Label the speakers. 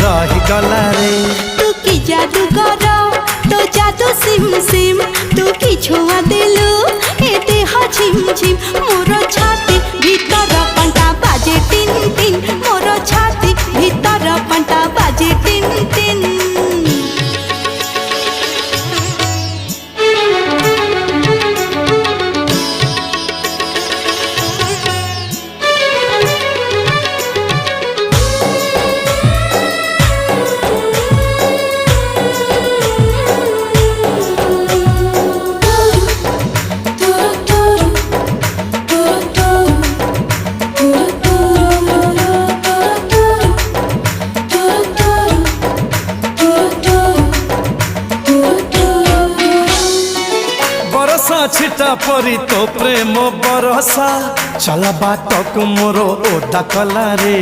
Speaker 1: रही गला रे।
Speaker 2: तू की जादू कर तो जादू सिम सिम तू की छुआ दिलु ए देह झिम झिम मोर छाती भीतर पंटा बाजे टिन टिन मोर छाती भीतर पंटा बाजे टिन टिन।
Speaker 1: बरसा छिटा परी तो प्रेम बरसा चला बाटक मोर ओदा कला रे।